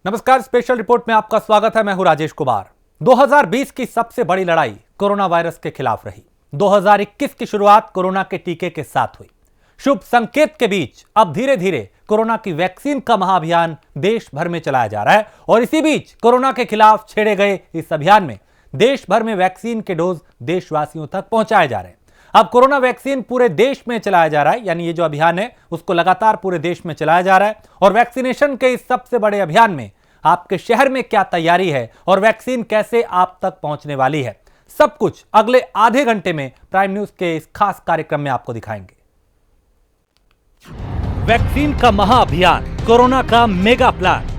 नमस्कार, special report में आपका स्वागत है। मैं हूं राजेश कुमार। 2020 की सबसे बड़ी लड़ाई कोरोना वायरस के खिलाफ रही। 2021 की शुरुआत कोरोना के टीके के साथ हुई। शुभ संकेत के बीच अब धीरे धीरे कोरोना की वैक्सीन का महाअभियान देश भर में चलाया जा रहा है और इसी बीच कोरोना के खिलाफ छेड़े गए इस अभियान में देश भर में वैक्सीन के डोज देशवासियों तक पहुंचाए जा रहे हैं। अब कोरोना वैक्सीन पूरे देश में चलाया जा रहा है, यानी ये जो अभियान है उसको लगातार पूरे देश में चलाया जा रहा है। और वैक्सीनेशन के इस सबसे बड़े अभियान में आपके शहर में क्या तैयारी है और वैक्सीन कैसे आप तक पहुंचने वाली है, सब कुछ अगले आधे घंटे में प्राइम न्यूज के इस खास कार्यक्रम में आपको दिखाएंगे। वैक्सीन का महाअभियान, कोरोना का मेगा प्लान।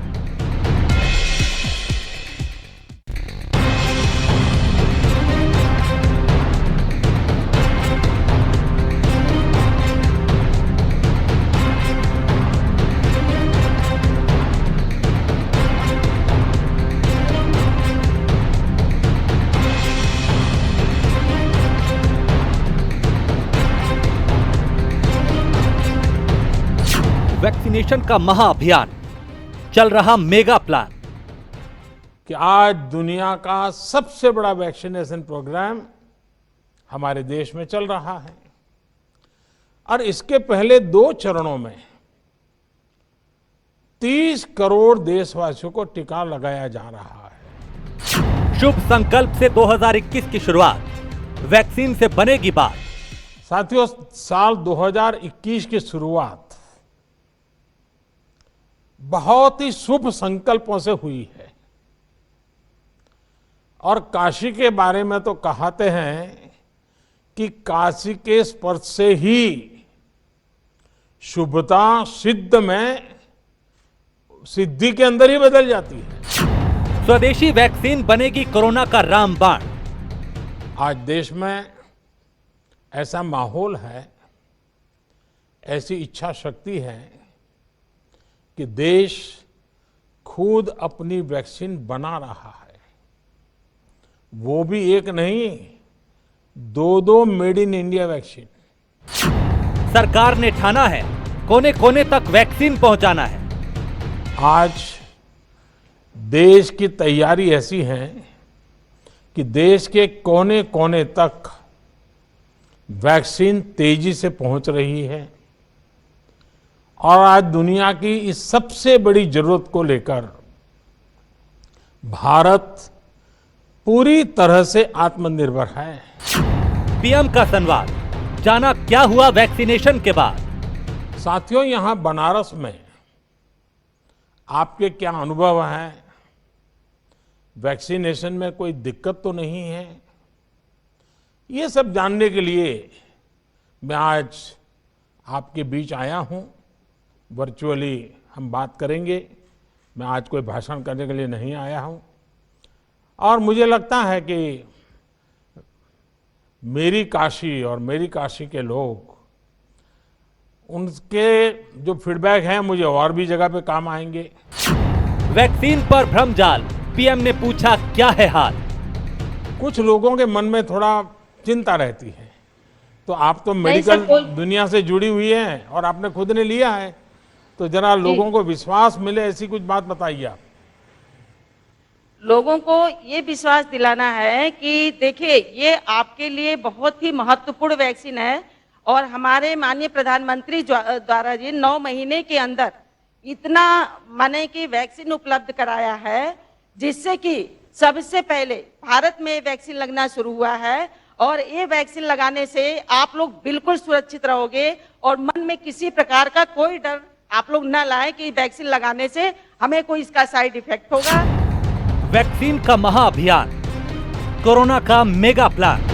वैक्सीनेशन का महाअभियान, चल रहा मेगा प्लान। कि आज दुनिया का सबसे बड़ा वैक्सीनेशन प्रोग्राम हमारे देश में चल रहा है और इसके पहले 2 चरणों में 30 करोड़ देशवासियों को टीका लगाया जा रहा है। शुभ संकल्प से 2021 की शुरुआत, वैक्सीन से बनेगी बात। साथियों, साल 2021 की शुरुआत बहुत ही शुभ संकल्पों से हुई है और काशी के बारे में तो कहते हैं कि काशी के स्पर्श से ही शुभता सिद्धि के अंदर ही बदल जाती है। स्वदेशी वैक्सीन बनेगी कोरोना का रामबाण। आज देश में ऐसा माहौल है, ऐसी इच्छा शक्ति है कि देश खुद अपनी वैक्सीन बना रहा है। वो भी एक नहीं, 2 मेड इन इंडिया वैक्सीन। सरकार ने ठाना है कोने कोने तक वैक्सीन पहुंचाना है। आज देश की तैयारी ऐसी है कि देश के कोने कोने तक वैक्सीन तेजी से पहुंच रही है और आज दुनिया की इस सबसे बड़ी जरूरत को लेकर भारत पूरी तरह से आत्मनिर्भर है। पीएम का संवाद, जाना क्या हुआ वैक्सीनेशन के बाद। साथियों, यहां बनारस में आपके क्या अनुभव हैं? वैक्सीनेशन में कोई दिक्कत तो नहीं है? ये सब जानने के लिए मैं आज आपके बीच आया हूं। वर्चुअली हम बात करेंगे। मैं आज कोई भाषण करने के लिए नहीं आया हूं और मुझे लगता है कि मेरी काशी और मेरी काशी के लोग, उनके जो फीडबैक हैं मुझे और भी जगह पे काम आएंगे। वैक्सीन पर भ्रमजाल, पीएम ने पूछा क्या है हाल। कुछ लोगों के मन में थोड़ा चिंता रहती है, तो आप तो मेडिकल दुनिया से जुड़ी हुई हैं और आपने खुद ने लिया है, तो जरा लोगों को विश्वास मिले ऐसी कुछ बात बताइए आप। लोगों को ये विश्वास दिलाना है कि देखिए, ये आपके लिए बहुत ही महत्वपूर्ण वैक्सीन है और हमारे माननीय प्रधानमंत्री द्वारा जी 9 महीने के अंदर इतना माने कि वैक्सीन उपलब्ध कराया है, जिससे कि सबसे पहले भारत में वैक्सीन लगना शुरू हुआ है और ये वैक्सीन लगाने से आप लोग बिल्कुल सुरक्षित रहोगे और मन में किसी प्रकार का कोई डर आप लोग न लाए कि वैक्सीन लगाने से हमें कोई इसका साइड इफेक्ट होगा। वैक्सीन का महाअभियान, कोरोना का मेगा प्लान।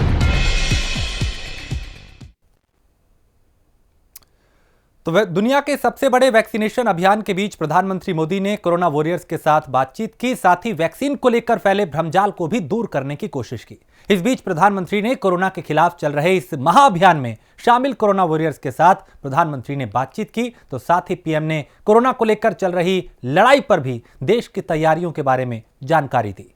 तो दुनिया के सबसे बड़े वैक्सीनेशन अभियान के बीच प्रधानमंत्री मोदी ने कोरोना वॉरियर्स के साथ बातचीत की, साथ ही वैक्सीन को लेकर फैले भ्रमजाल को भी दूर करने की कोशिश की। इस बीच प्रधानमंत्री ने कोरोना के खिलाफ चल रहे इस महाअभियान में शामिल कोरोना वॉरियर्स के साथ प्रधानमंत्री ने बातचीत की, तो साथ ही पीएम ने कोरोना को लेकर चल रही लड़ाई पर भी देश की तैयारियों के बारे में जानकारी दी।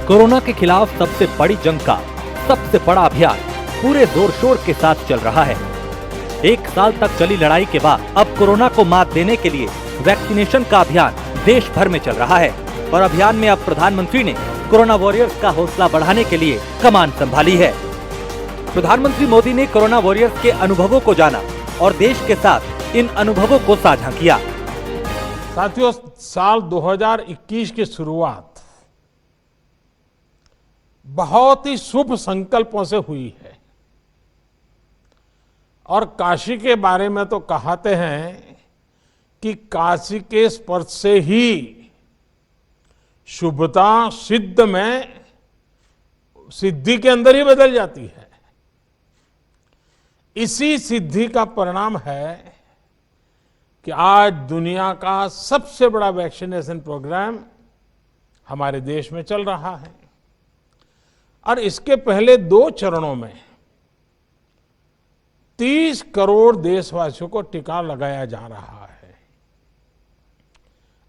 कोरोना के खिलाफ सबसे बड़ी जंग का सबसे बड़ा अभियान पूरे जोर शोर के साथ चल रहा है। एक साल तक चली लड़ाई के बाद अब कोरोना को मात देने के लिए वैक्सीनेशन का अभियान देश भर में चल रहा है और अभियान में अब प्रधानमंत्री ने कोरोना वॉरियर्स का हौसला बढ़ाने के लिए कमान संभाली है। प्रधानमंत्री मोदी ने कोरोना वॉरियर्स के अनुभवों को जाना और देश के साथ इन अनुभवों को साझा किया। साथियों, साल 2021 की शुरुआत बहुत ही शुभ संकल्पों से हुई है और काशी के बारे में तो कहते हैं कि काशी के स्पर्श से ही शुभता सिद्धि के अंदर ही बदल जाती है। इसी सिद्धि का परिणाम है कि आज दुनिया का सबसे बड़ा वैक्सीनेशन प्रोग्राम हमारे देश में चल रहा है और इसके पहले 2 चरणों में 30 करोड़ देशवासियों को टीका लगाया जा रहा है।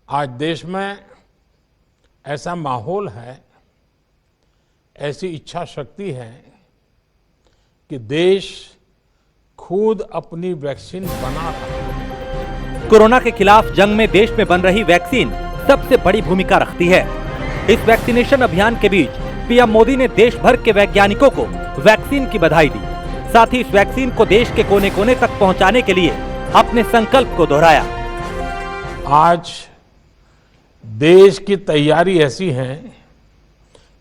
आज देश में ऐसा माहौल है, ऐसी इच्छा शक्ति है कि देश खुद अपनी वैक्सीन बना रहा है। कोरोना के खिलाफ जंग में देश में बन रही वैक्सीन सबसे बड़ी भूमिका रखती है। इस वैक्सीनेशन अभियान के बीच पीएम मोदी ने देश भर के वैज्ञानिकों को वैक्सीन की बधाई दी। साथ ही इस वैक्सीन को देश के कोने कोने तक पहुंचाने के लिए अपने संकल्प को दोहराया। आज देश की तैयारी ऐसी है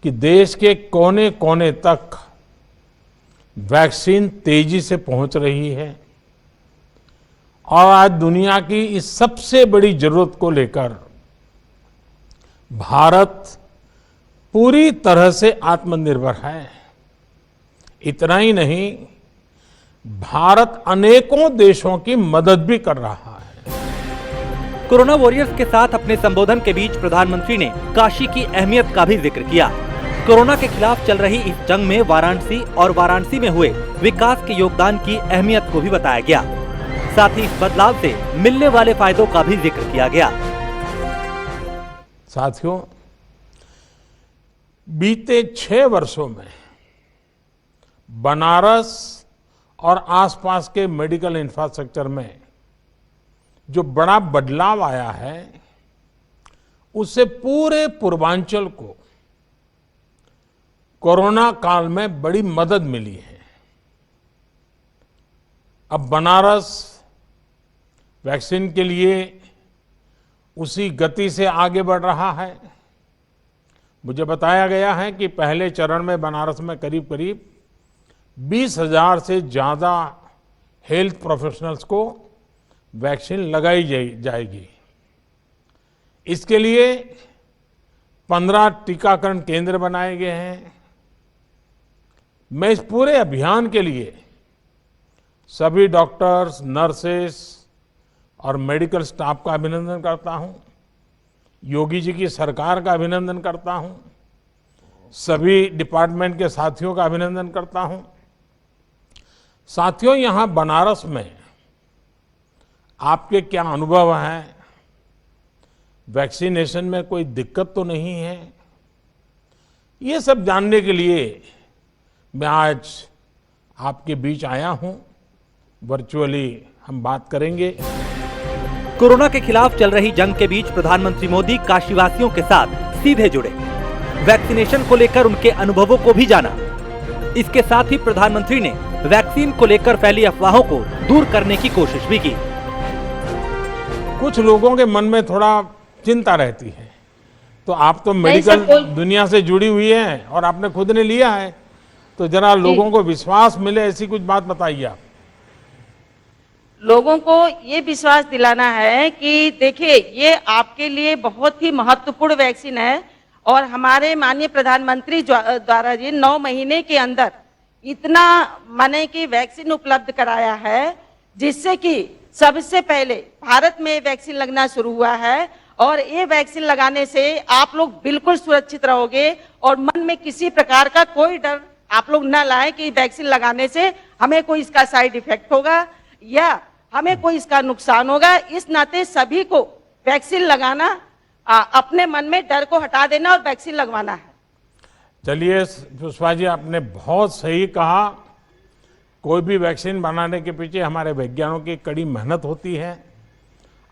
कि देश के कोने कोने तक वैक्सीन तेजी से पहुंच रही है और आज दुनिया की इस सबसे बड़ी जरूरत को लेकर भारत पूरी तरह से आत्मनिर्भर है। इतना ही नहीं, भारत अनेकों देशों की मदद भी कर रहा है। कोरोना वॉरियर्स के साथ अपने संबोधन के बीच प्रधानमंत्री ने काशी की अहमियत का भी जिक्र किया। कोरोना के खिलाफ चल रही इस जंग में वाराणसी में हुए विकास के योगदान की अहमियत को भी बताया गया। साथ ही इस बदलाव से मिलने वाले फायदों का भी जिक्र किया गया। साथियों, बीते 6 वर्षों में बनारस और आसपास के मेडिकल इंफ्रास्ट्रक्चर में जो बड़ा बदलाव आया है, उससे पूरे पूर्वांचल को कोरोना काल में बड़ी मदद मिली है। अब बनारस वैक्सीन के लिए उसी गति से आगे बढ़ रहा है। मुझे बताया गया है कि पहले चरण में बनारस में करीब 20,000 से ज्यादा हेल्थ प्रोफेशनल्स को वैक्सीन लगाई जाएगी। इसके लिए 15 टीकाकरण केंद्र बनाए गए हैं। मैं इस पूरे अभियान के लिए सभी डॉक्टर्स, नर्सेस और मेडिकल स्टाफ का अभिनंदन करता हूं। योगी जी की सरकार का अभिनंदन करता हूं। सभी डिपार्टमेंट के साथियों का अभिनंदन करता हूं। साथियों, यहां बनारस में आपके क्या अनुभव हैं? वैक्सीनेशन में कोई दिक्कत तो नहीं है? ये सब जानने के लिए मैं आज आपके बीच आया हूं। वर्चुअली हम बात करेंगे। कोरोना के खिलाफ चल रही जंग के बीच प्रधानमंत्री मोदी काशीवासियों के साथ सीधे जुड़े, वैक्सीनेशन को लेकर उनके अनुभवों को भी जाना। इसके साथ ही प्रधानमंत्री ने वैक्सीन को लेकर फैली अफवाहों को दूर करने की कोशिश भी की। कुछ लोगों के मन में थोड़ा चिंता रहती है, तो आप तो मेडिकल दुनिया से जुड़ी हुई हैं और आपने खुद ने लिया है, तो जरा लोगों को विश्वास मिले ऐसी कुछ बात बताइए आप। लोगों को ये विश्वास दिलाना है कि देखिए, ये आपके लिए बहुत ही महत्वपूर्ण वैक्सीन है और हमारे माननीय प्रधानमंत्री द्वारा जी 9 महीने के अंदर इतना माने कि वैक्सीन उपलब्ध कराया है, जिससे कि सबसे पहले भारत में वैक्सीन लगना शुरू हुआ है और ये वैक्सीन लगाने से आप लोग बिल्कुल सुरक्षित रहोगे और मन में किसी प्रकार का कोई डर आप लोग न लाए कि वैक्सीन लगाने से हमें कोई इसका साइड इफेक्ट होगा या हमें कोई इसका नुकसान होगा। इस नाते सभी को वैक्सीन लगाना, अपने मन में डर को हटा देना और वैक्सीन लगवाना है। चलिए पुष्पा जी, आपने बहुत सही कहा। कोई भी वैक्सीन बनाने के पीछे हमारे वैज्ञानिकों की कड़ी मेहनत होती है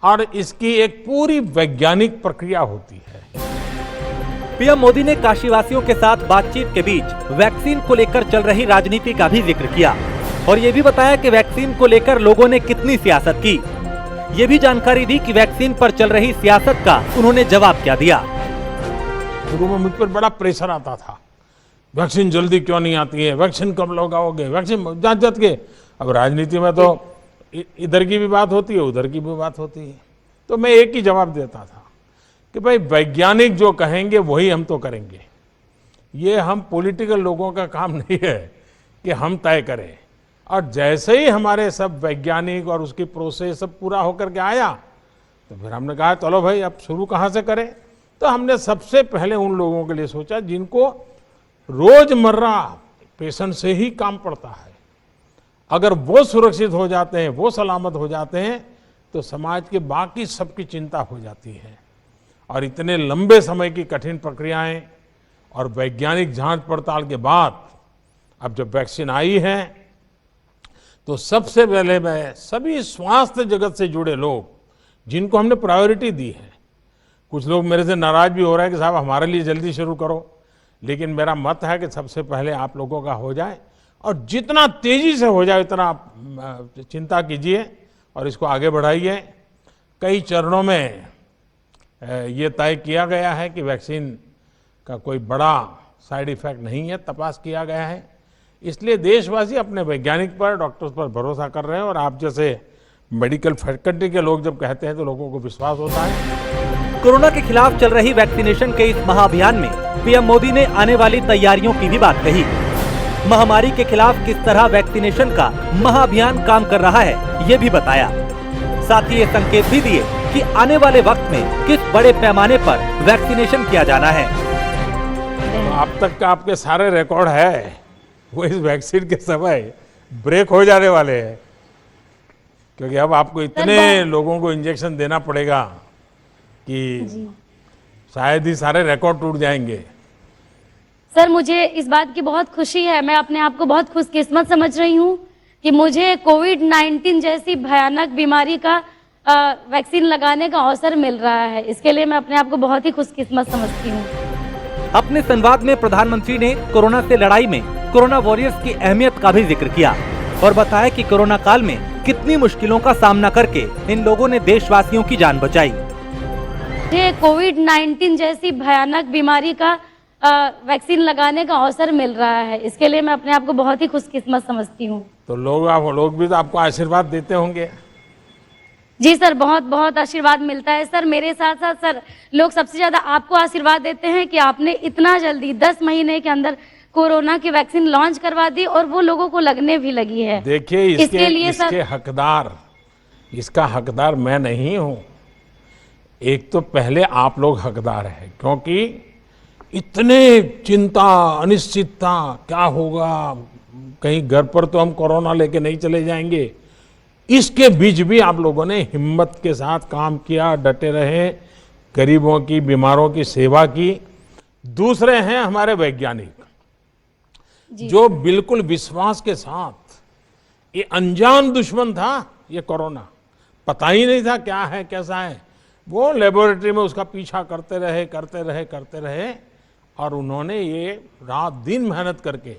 और इसकी एक पूरी वैज्ञानिक प्रक्रिया होती है। पीएम मोदी ने काशीवासियों के साथ बातचीत के बीच वैक्सीन को लेकर चल रही राजनीति का भी जिक्र किया और ये भी बताया कि वैक्सीन को लेकर लोगों ने कितनी सियासत की। ये भी जानकारी दी कि वैक्सीन पर चल रही सियासत का उन्होंने जवाब क्या दिया। शुरू में मुझ पर बड़ा प्रेशर आता था, वैक्सीन जल्दी क्यों नहीं आती है, वैक्सीन कब लगाओगे, वैक्सीन जांच के। अब राजनीति में तो इधर की भी बात होती है, उधर की भी बात होती है। तो मैं एक ही जवाब देता था कि भाई वैज्ञानिक जो कहेंगे वही हम तो करेंगे। ये हम पॉलिटिकल लोगों का काम नहीं है कि हम तय करें। और जैसे ही हमारे सब वैज्ञानिक और उसकी प्रोसेस सब पूरा होकर के आया तो फिर हमने कहा चलो भाई अब शुरू कहाँ से करें। तो हमने सबसे पहले उन लोगों के लिए सोचा जिनको रोजमर्रा पेशेंट से ही काम पड़ता है। अगर वो सुरक्षित हो जाते हैं, वो सलामत हो जाते हैं, तो समाज के बाकी सबकी चिंता हो जाती है। और इतने लंबे समय की कठिन प्रक्रियाएं और वैज्ञानिक जांच पड़ताल के बाद अब जब वैक्सीन आई है तो सबसे पहले मैं सभी स्वास्थ्य जगत से जुड़े लोग जिनको हमने प्रायोरिटी दी है, कुछ लोग मेरे से नाराज भी हो रहे हैं कि साहब हमारे लिए जल्दी शुरू करो, लेकिन मेरा मत है कि सबसे पहले आप लोगों का हो जाए और जितना तेजी से हो जाए उतना आप चिंता कीजिए और इसको आगे बढ़ाइए। कई चरणों में ये तय किया गया है कि वैक्सीन का कोई बड़ा साइड इफेक्ट नहीं है, तपास किया गया है। इसलिए देशवासी अपने वैज्ञानिक पर, डॉक्टर्स पर भरोसा कर रहे हैं और आप जैसे मेडिकल फैकल्टी के लोग जब कहते हैं तो लोगों को विश्वास होता है। कोरोना के खिलाफ चल रही वैक्सीनेशन के इस महाअभियान में पीएम मोदी ने आने वाली तैयारियों की भी बात कही। महामारी के खिलाफ किस तरह वैक्सीनेशन का महाअभियान काम कर रहा है ये भी बताया। साथ ही ये संकेत भी दिए कि आने वाले वक्त में किस बड़े पैमाने पर वैक्सीनेशन किया जाना है। तो अब तक का आपके सारे रिकॉर्ड है वो इस वैक्सीन के समय ब्रेक हो जाने वाले हैं, क्योंकि अब आपको इतने लोगों को इंजेक्शन देना पड़ेगा कि शायद ही सारे रिकॉर्ड टूट जाएंगे। सर मुझे इस बात की बहुत खुशी है, मैं अपने आप को बहुत खुशकिस्मत समझ रही हूँ कि मुझे कोविड-19 जैसी भयानक बीमारी का वैक्सीन लगाने का अवसर मिल रहा है। इसके लिए मैं अपने आप को बहुत ही खुशकिस्मत समझती हूँ। अपने संवाद में प्रधानमंत्री ने कोरोना से लड़ाई में कोरोना वॉरियर्स की अहमियत का भी जिक्र किया और बताया कि कोरोना काल में कितनी मुश्किलों का सामना करके इन लोगों ने देशवासियों की जान बचाई। मुझे कोविड-19 जैसी भयानक बीमारी का वैक्सीन लगाने का अवसर मिल रहा है। इसके लिए मैं अपने आप को बहुत ही खुशकिस्मत समझती हूँ। तो लोग भी तो आपको आशीर्वाद देते होंगे। जी सर, बहुत बहुत आशीर्वाद मिलता है सर। मेरे साथ साथ सर लोग सबसे ज्यादा आपको आशीर्वाद देते हैं कि आपने इतना जल्दी 10 महीने के अंदर कोरोना की वैक्सीन लॉन्च करवा दी और वो लोगों को लगने भी लगी है। देखिए इसका हकदार मैं नहीं हूं। एक तो पहले आप लोग हकदार हैं, क्योंकि इतने चिंता, अनिश्चितता, क्या होगा, कहीं घर पर तो हम कोरोना लेके नहीं चले जाएंगे, इसके बीच भी आप लोगों ने हिम्मत के साथ काम किया, डटे रहे, गरीबों की, बीमारों की सेवा की। दूसरे हैं हमारे वैज्ञानिक जो बिल्कुल विश्वास के साथ, ये अनजान दुश्मन था ये कोरोना, पता ही नहीं था क्या है कैसा है, वो लेबोरेटरी में उसका पीछा करते रहे और उन्होंने ये रात दिन मेहनत करके,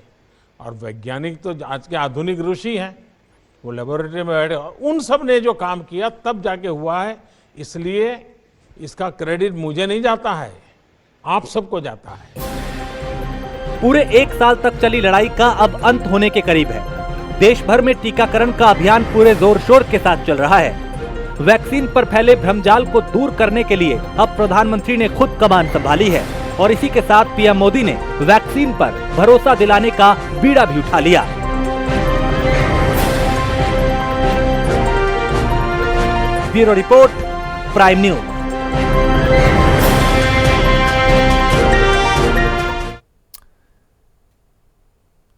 और वैज्ञानिक तो आज के आधुनिक ऋषि हैं, वो लेबोरेटरी में बैठे और उन सब ने जो काम किया तब जाके हुआ है। इसलिए इसका क्रेडिट मुझे नहीं जाता है, आप सबको जाता है। पूरे 1 साल तक चली लड़ाई का अब अंत होने के करीब है। देश भर में टीकाकरण का अभियान पूरे जोर शोर के साथ चल रहा है। वैक्सीन पर फैले भ्रमजाल को दूर करने के लिए अब प्रधानमंत्री ने खुद कमान संभाली है और इसी के साथ पीएम मोदी ने वैक्सीन पर भरोसा दिलाने का बीड़ा भी उठा लिया। Bureau report, prime news.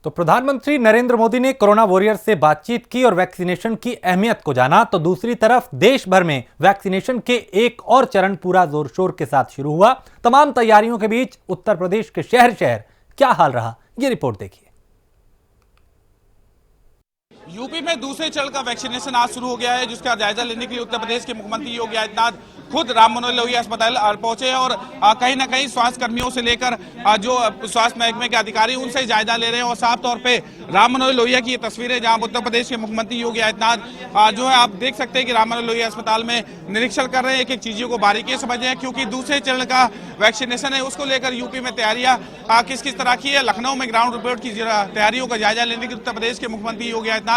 तो प्रधानमंत्री नरेंद्र मोदी ने कोरोना वॉरियर्स से बातचीत की और वैक्सीनेशन की अहमियत को जाना। तो दूसरी तरफ देश भर में वैक्सीनेशन के एक और चरण पूरा जोर शोर के साथ शुरू हुआ। तमाम तैयारियों के बीच उत्तर प्रदेश के शहर शहर क्या हाल रहा, ये रिपोर्ट देखिए। यूपी में दूसरे चरण का वैक्सीनेशन आज शुरू हो गया है, जिसका जायजा लेने के लिए उत्तर प्रदेश के मुख्यमंत्री योगी आदित्यनाथ खुद राम मनोहर लोहिया अस्पताल पहुंचे और कहीं ना कहीं स्वास्थ्य कर्मियों से लेकर जो स्वास्थ्य महकमे के अधिकारी उनसे जायजा ले रहे हैं। और साफ तौर पे राम मनोहर लोहिया की ये तस्वीरें जहां उत्तर प्रदेश के मुख्यमंत्री योगी आदित्यनाथ जो है आप देख सकते हैं कि राम मनोहर लोहिया अस्पताल में निरीक्षण कर रहे हैं, एक एक चीजों को बारीकी समझ रहे हैं, क्योंकि दूसरे चरण का वैक्सीनेशन है उसको लेकर यूपी में तैयारियां किस किस तरह की है। लखनऊ में ग्राउंड रिपोर्ट की तैयारियों का जायजा लेने के उत्तर प्रदेश के मुख्यमंत्री योगी आदित्यनाथ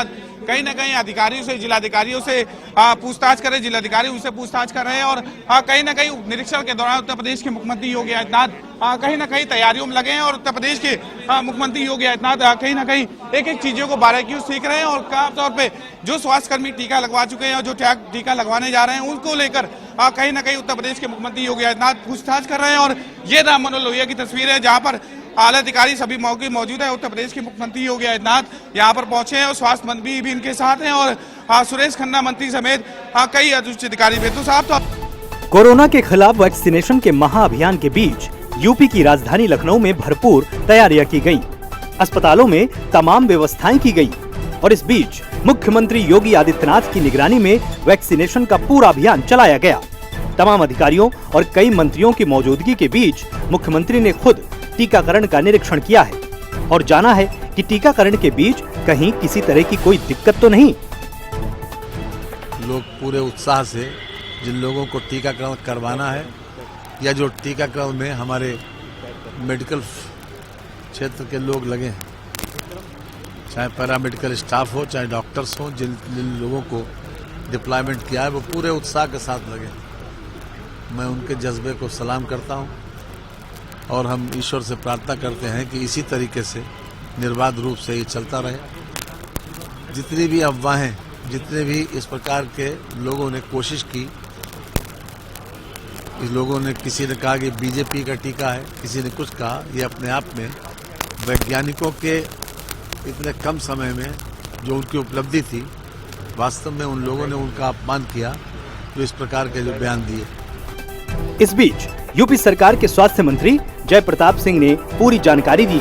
कहीं ना कहीं अधिकारियों से, जिलाधिकारियों से पूछताछ कर रहे, जिलाधिकारी उनसे पूछताछ कर रहे हैं। और कहीं ना कहीं निरीक्षण के दौरान उत्तर प्रदेश के मुख्यमंत्री योगी आदित्यनाथ कहीं ना कहीं तैयारियों में लगे हैं और उत्तर प्रदेश के मुख्यमंत्री योगी आदित्यनाथ कहीं ना कहीं एक एक चीजों को बारीकियों सीख रहे हैं। और खास तौर पे जो स्वास्थ्यकर्मी टीका लगवा चुके हैं और जो टीका लगवाने जा रहे हैं उनको लेकर कहीं ना कहीं उत्तर प्रदेश के मुख्यमंत्री योगी आदित्यनाथ पूछताछ कर रहे हैं। और ये राम मनोहर लोहिया की तस्वीर है जहां पर आला अधिकारी सभी मौके मौजूद है। उत्तर प्रदेश के मुख्यमंत्री योगी आदित्यनाथ यहाँ पर पहुंचे हैं और स्वास्थ्य मंत्री भी इनके साथ हैं और सुरेश खन्ना मंत्री समेत कई उच्च अधिकारी भी। तो साहब कोरोना के खिलाफ वैक्सीनेशन के महाअभियान के बीच यूपी की राजधानी लखनऊ में भरपूर तैयारियां की गयी, अस्पतालों में तमाम व्यवस्थाएं की गयी और इस बीच मुख्यमंत्री योगी आदित्यनाथ की निगरानी में वैक्सीनेशन का पूरा अभियान चलाया गया। तमाम अधिकारियों और कई मंत्रियों की मौजूदगी के बीच मुख्यमंत्री ने खुद टीकाकरण का निरीक्षण किया है और जाना है कि टीकाकरण के बीच कहीं किसी तरह की कोई दिक्कत तो नहीं। लोग पूरे उत्साह से जिन लोगों को टीकाकरण करवाना है या जो टीकाकरण में हमारे मेडिकल क्षेत्र के लोग लगे हैं, चाहे पैरामेडिकल स्टाफ हो चाहे डॉक्टर्स हो, जिन लोगों को डिप्लॉयमेंट किया है वो पूरे उत्साह के साथ लगे। मैं उनके जज्बे को सलाम करता हूं और हम ईश्वर से प्रार्थना करते हैं कि इसी तरीके से निर्बाध रूप से ये चलता रहे। जितनी भी अफवाहें, जितने भी इस प्रकार के लोगों ने कोशिश की, इस लोगों ने किसी ने कहा कि बीजेपी का टीका है, किसी ने कुछ कहा, ये अपने आप में वैज्ञानिकों के इतने कम समय में जो उनकी उपलब्धि थी, वास्तव में उन लोगों ने उनका अपमान किया जो इस प्रकार के जो बयान दिए। इस बीच यूपी सरकार के स्वास्थ्य मंत्री जय प्रताप सिंह ने पूरी जानकारी दी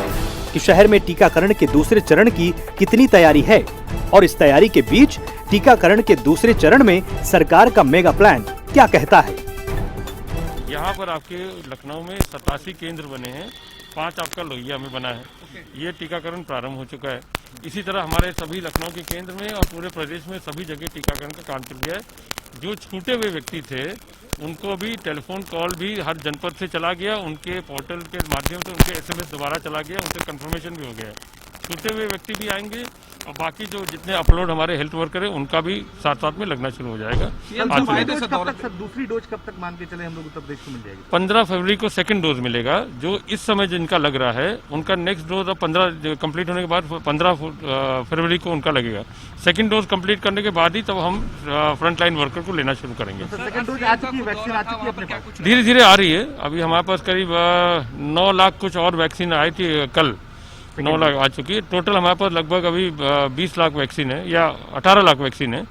कि शहर में टीकाकरण के दूसरे चरण की कितनी तैयारी है और इस तैयारी के बीच टीकाकरण के दूसरे चरण में सरकार का मेगा प्लान क्या कहता है। यहाँ पर आपके लखनऊ में 87 केंद्र बने हैं, 5 आपका लोहिया में बना है। ये टीकाकरण प्रारंभ हो चुका है। इसी तरह हमारे सभी लखनऊ के केंद्र में और पूरे प्रदेश में सभी जगह टीकाकरण का काम चल गया है। जो छूटे हुए व्यक्ति थे उनको भी टेलीफोन कॉल भी हर जनपद से चला गया, उनके पोर्टल के माध्यम से उनके SMS दोबारा चला गया, उनसे कंफर्मेशन भी हो गया है। छूटे हुए व्यक्ति भी आएंगे और बाकी जो जितने अपलोड हमारे हेल्थ वर्कर है उनका भी साथ साथ में लगना शुरू हो जाएगा। दूसरी डोज कब तक मान के चले हम लोग उत्तर प्रदेश को मिल जाएगी? 15 फरवरी को सेकंड डोज मिलेगा। जो इस समय जिनका लग रहा है उनका नेक्स्ट डोज अब 15 कंप्लीट होने के बाद 15 फरवरी को उनका लगेगा। सेकंड डोज कंप्लीट करने के बाद ही तब हम फ्रंट लाइन वर्कर को लेना शुरू करेंगे। सेकंड डोज आ चुकी है, वैक्सीन आ चुकी है अपने पास? धीरे धीरे आ रही है। अभी हमारे पास करीब 9 लाख कुछ और वैक्सीन आई थी, कल 9 लाख आ चुकी है। टोटल हमारे पास लगभग अभी 20 लाख वैक्सीन है या 18 लाख वैक्सीन है,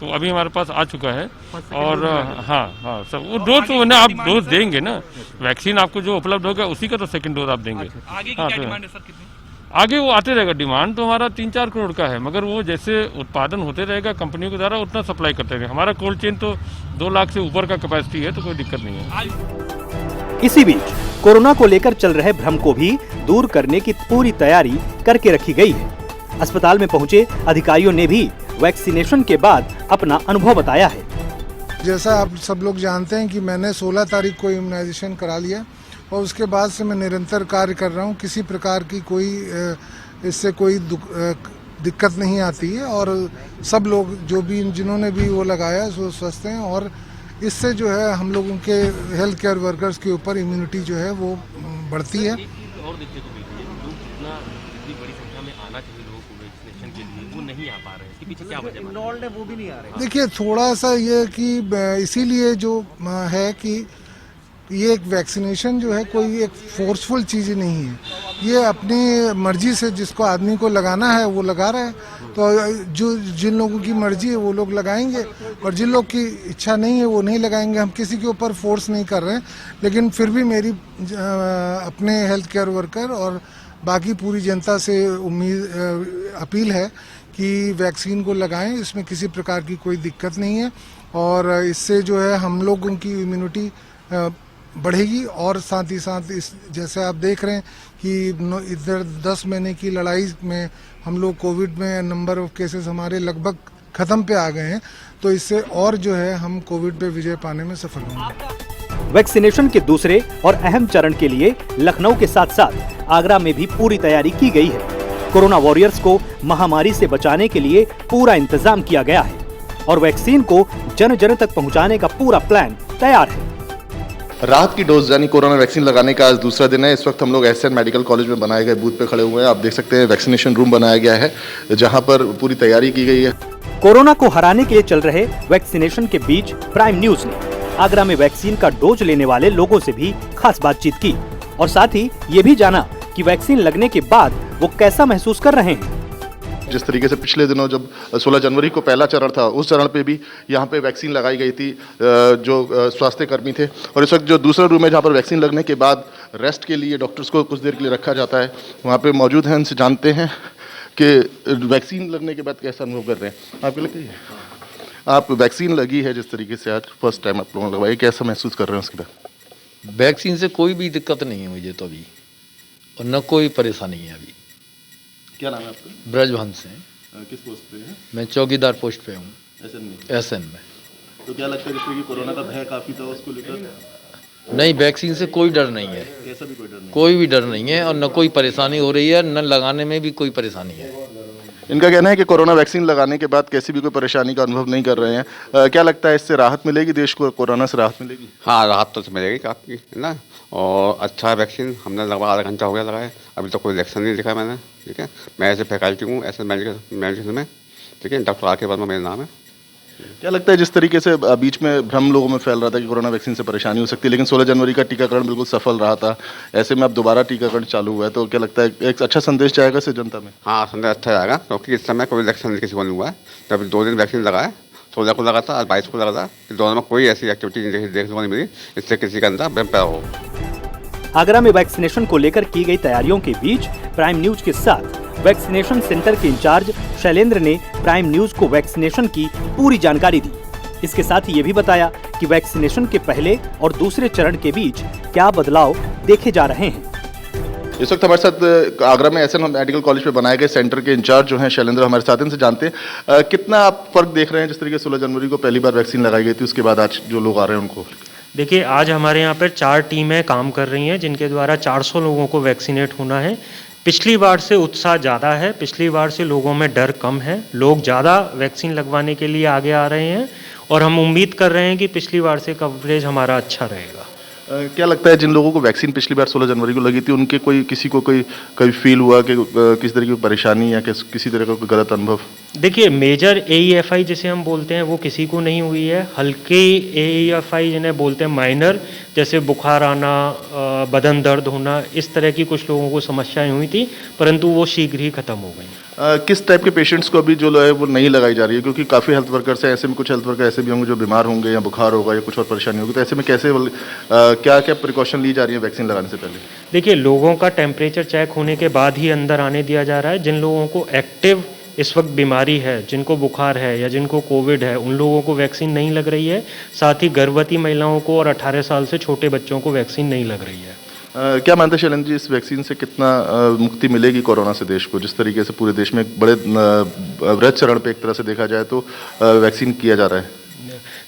तो अभी हमारे पास आ चुका है। और हाँ सब वो डोज तो ना आप डोज देंगे ना, वैक्सीन आपको जो उपलब्ध होगा उसी का तो सेकंड डोज आप देंगे। आगे की क्या डिमांड है सर? कितनी आगे वो आते रहेगा। डिमांड तो हमारा 3-4 करोड़ का है, मगर वो जैसे उत्पादन होते रहेगा कंपनियों के द्वारा उतना सप्लाई करते रहेंगे। हमारा कोल्ड चेन तो 2 लाख से ऊपर का कैपेसिटी है, तो कोई दिक्कत नहीं है। इसी बीच कोरोना को लेकर चल रहे भ्रम को भी दूर करने की पूरी तैयारी करके रखी गई है। अस्पताल में पहुंचे अधिकारियों ने भी वैक्सीनेशन के बाद अपना अनुभव बताया है। जैसा आप सब लोग जानते हैं कि मैंने 16 तारीख को इम्यूनाइजेशन करा लिया और उसके बाद से मैं निरंतर कार्य कर रहा हूं। किसी प्रकार की कोई इससे कोई दिक्कत नहीं आती है और सब लोग जो भी जिन्होंने भी वो लगाया वो स्वस्थ हैं और इससे जो है हम लोगों के हेल्थ केयर वर्कर्स के ऊपर इम्यूनिटी जो है वो बढ़ती है। और देखिए तो इतनी बड़ी संख्या में आना चाहिए लोगों को वैक्सीनेशन के लिए, वो नहीं आ पा रहे हैं, इसके पीछे क्या वजह है? वो भी नहीं आ रहे। देखिए थोड़ा सा ये कि इसीलिए जो है कि ये एक वैक्सीनेशन जो है कोई एक फोर्सफुल चीज़ नहीं है, ये अपनी मर्जी से जिसको आदमी को लगाना है वो लगा रहा है। तो जो जिन लोगों की मर्जी है वो लोग लगाएंगे और जिन लोग की इच्छा नहीं है वो नहीं लगाएंगे। हम किसी के ऊपर फोर्स नहीं कर रहे हैं, लेकिन फिर भी मेरी अपने हेल्थ केयर वर्कर और बाकी पूरी जनता से अपील है कि वैक्सीन को लगाएं, इसमें किसी प्रकार की कोई दिक्कत नहीं है और इससे जो है हम लोगों की इम्यूनिटी बढ़ेगी और साथ ही साथ इस जैसे आप देख रहे हैं कि इधर 10 महीने की लड़ाई में हम लोग कोविड में नंबर ऑफ केसेस हमारे लगभग खत्म पे आ गए हैं, तो इससे और जो है हम कोविड पे विजय पाने में सफल होंगे। वैक्सीनेशन के दूसरे और अहम चरण के लिए लखनऊ के साथ साथ आगरा में भी पूरी तैयारी की गई है। कोरोना वॉरियर्स को महामारी से बचाने के लिए पूरा इंतजाम किया गया है और वैक्सीन को जन जन तक पहुंचाने का पूरा प्लान तैयार है। राहत की डोज यानी कोरोना वैक्सीन लगाने का आज दूसरा दिन है। इस वक्त हम लोग एसएन मेडिकल कॉलेज में बनाए गए बूथ पे खड़े हुए हैं। आप देख सकते हैं वैक्सीनेशन रूम बनाया गया है जहां पर पूरी तैयारी की गई है। कोरोना को हराने के लिए चल रहे वैक्सीनेशन के बीच प्राइम न्यूज ने आगरा में वैक्सीन का डोज लेने वाले लोगों से भी खास बातचीत की और साथ ही ये भी जाना कि वैक्सीन लगने के बाद वो कैसा महसूस कर रहे हैं। जिस तरीके से पिछले दिनों जब 16 जनवरी को पहला चरण था, उस चरण पे भी यहाँ पे वैक्सीन लगाई गई थी जो स्वास्थ्य कर्मी थे, और इस वक्त जो दूसरा रूम है जहाँ पर वैक्सीन लगने के बाद रेस्ट के लिए डॉक्टर्स को कुछ देर के लिए रखा जाता है, वहाँ पे मौजूद हैं। उनसे जानते हैं कि वैक्सीन लगने के बाद कैसा अनुभव कर रहे हैं। आपको लगता है आप वैक्सीन लगी है जिस तरीके से आज फर्स्ट टाइम आप लोगों ने लगवाई, कैसा महसूस कर रहे हैं उसके बाद? वैक्सीन से कोई भी दिक्कत नहीं है मुझे तो अभी, और न कोई परेशानी है अभी। क्या नाम है आपका? ब्रजवंश है। किस पोस्ट पे हैं? मैं चौकीदार पोस्ट पे हूँ। एसएन में। तो क्या लगता है जैसे कि कोरोना का भय काफी था, उसको लेकर? नहीं, वैक्सीन से कोई डर नहीं है। कैसा भी कोई डर नहीं? कोई भी डर नहीं है और न कोई परेशानी हो रही है, न लगाने में भी कोई परेशानी है। इनका कहना है कि कोरोना वैक्सीन लगाने के बाद कैसी भी कोई परेशानी का अनुभव नहीं कर रहे हैं। क्या लगता है इससे राहत मिलेगी देश को, कोरोना से राहत मिलेगी? हाँ, राहत तो मिलेगी काफ़ी, है ना। और अच्छा वैक्सीन हमने लगभग आधा घंटा हो गया लगाए, अभी तक कोई रिएक्शन नहीं दिखा मैंने। ठीक है, मैं ऐसे फैकल्टी हूँ ऐसे मेडिकल में। ठीक है, डॉक्टर आके वर्मा मेरा नाम है। क्या लगता है जिस तरीके से बीच में भ्रम लोगों में फैल रहा था कि कोरोना वैक्सीन से परेशानी हो सकती है, लेकिन 16 जनवरी का टीकाकरण बिल्कुल सफल रहा था, ऐसे में अब दोबारा टीकाकरण चालू हुआ है, तो क्या लगता है एक अच्छा संदेश जाएगा इससे जनता में? हाँ, संदेश अच्छा जाएगा, क्योंकि इस समय कोई रिएक्शन किसी को नहीं हुआ है। जब 2 दिन वैक्सीन लगाए, 16 को लगा था, आज 22 को लगा था, कि दोनों में कोई ऐसी एक्टिविटी देखने को नहीं मिली इससे किसी का अंदर भ्रम पैदा हो। आगरा में वैक्सीनेशन को लेकर की गई तैयारियों के बीच प्राइम न्यूज के साथ वैक्सीनेशन सेंटर के इंचार्ज शैलेंद्र ने प्राइम न्यूज को वैक्सीनेशन की पूरी जानकारी दी। इसके साथ ही ये भी बताया कि वैक्सीनेशन के पहले और दूसरे चरण के बीच क्या बदलाव देखे जा रहे हैं। इस वक्त हमारे साथ आगरा में एसएन मेडिकल कॉलेज पे बनाए गए सेंटर के इंचार्ज जो हैं शैलेंद्र हमारे साथ, इनसे जानते हैं कितना आप फर्क देख रहे हैं जिस तरीके से 16 जनवरी को पहली बार वैक्सीन लगाई गई थी, उसके बाद आज जो लोग आ रहे हैं उनको? देखिए, आज हमारे यहाँ पर 4 टीमें काम कर रही हैं जिनके द्वारा 400 लोगों को वैक्सीनेट होना है। पिछली बार से उत्साह ज़्यादा है, पिछली बार से लोगों में डर कम है, लोग ज़्यादा वैक्सीन लगवाने के लिए आगे आ रहे हैं और हम उम्मीद कर रहे हैं कि पिछली बार से कवरेज हमारा अच्छा रहेगा। क्या लगता है जिन लोगों को वैक्सीन पिछली बार 16 जनवरी को लगी थी उनके किसी को कभी फील हुआ कि किसी तरह की परेशानी या किसी तरह का कोई गलत अनुभव? देखिए, मेजर AEFI जिसे हम बोलते हैं वो किसी को नहीं हुई है। हल्के AEFI जिन्हें बोलते हैं माइनर, जैसे बुखार आना, बदन दर्द होना, इस तरह की कुछ लोगों को समस्याएं हुई थी, परंतु वो शीघ्र ही खत्म हो गई। किस टाइप के पेशेंट्स को अभी जो है वो नहीं लगाई जा रही है, क्योंकि काफ़ी हेल्थ वर्कर्स हैं, ऐसे में कुछ हेल्थ वर्कर ऐसे भी होंगे जो बीमार होंगे या बुखार होगा या कुछ और परेशानी होगी, तो ऐसे में कैसे क्या क्या प्रिकॉशन ली जा रही है वैक्सीन लगाने से पहले? देखिए, लोगों का टेम्परेचर चेक होने के बाद ही अंदर आने दिया जा रहा है। जिन लोगों को एक्टिव इस वक्त बीमारी है, जिनको बुखार है या जिनको कोविड है, उन लोगों को वैक्सीन नहीं लग रही है। साथ ही गर्भवती महिलाओं को और 18 साल से छोटे बच्चों को वैक्सीन नहीं लग रही है। क्या मानते हैं शैलेंद्र जी, इस वैक्सीन से कितना मुक्ति मिलेगी कोरोना से देश को? जिस तरीके से पूरे देश में एक बड़े वृहद चरण पे एक तरह से देखा जाए तो वैक्सीन किया जा रहा है।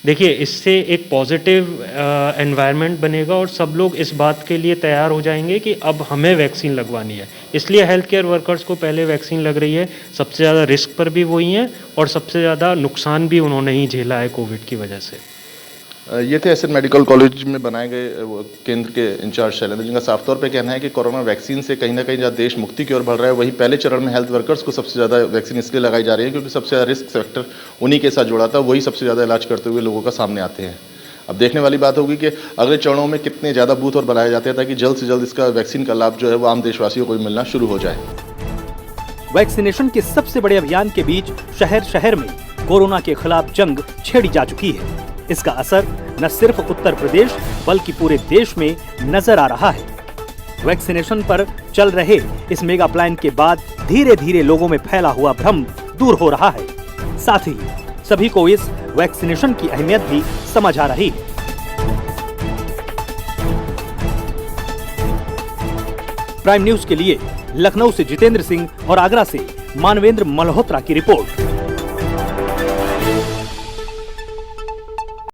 देखिए, इससे एक पॉजिटिव एनवायरनमेंट बनेगा और सब लोग इस बात के लिए तैयार हो जाएंगे कि अब हमें वैक्सीन लगवानी है। इसलिए हेल्थ केयर वर्कर्स को पहले वैक्सीन लग रही है। सबसे ज़्यादा रिस्क पर भी वही हैं और सबसे ज़्यादा नुकसान भी उन्होंने ही झेला है कोविड की वजह से। ये थे एसएन मेडिकल कॉलेज में बनाए गए केंद्र के इंचार्ज शैलेंद्र, जिनका साफ तौर पे कहना है कि कोरोना वैक्सीन से कहीं ना कहीं जहाँ देश मुक्ति की ओर बढ़ रहा है, वहीं पहले चरण में हेल्थ वर्कर्स को सबसे ज़्यादा वैक्सीन इसलिए लगाई जा रही है क्योंकि सबसे ज़्यादा रिस्क फैक्टर उन्हीं के साथ जुड़ा था, वही सबसे ज़्यादा इलाज करते हुए लोगों का सामने आते हैं। अब देखने वाली बात होगी कि अगले चरणों में कितने ज़्यादा बूथ और बनाए जाते हैं ताकि जल्द से जल्द इसका वैक्सीन का लाभ जो है वो आम देशवासियों को मिलना शुरू हो जाए। वैक्सीनेशन के सबसे बड़े अभियान के बीच शहर शहर में कोरोना के खिलाफ जंग छेड़ी जा चुकी है। इसका असर न सिर्फ उत्तर प्रदेश बल्कि पूरे देश में नजर आ रहा है। वैक्सीनेशन पर चल रहे इस मेगा प्लान के बाद धीरे धीरे लोगों में फैला हुआ भ्रम दूर हो रहा है। साथ ही सभी को इस वैक्सीनेशन की अहमियत भी समझ आ रही है। प्राइम न्यूज के लिए लखनऊ से जितेंद्र सिंह और आगरा से मानवेंद्र मल्होत्रा की रिपोर्ट।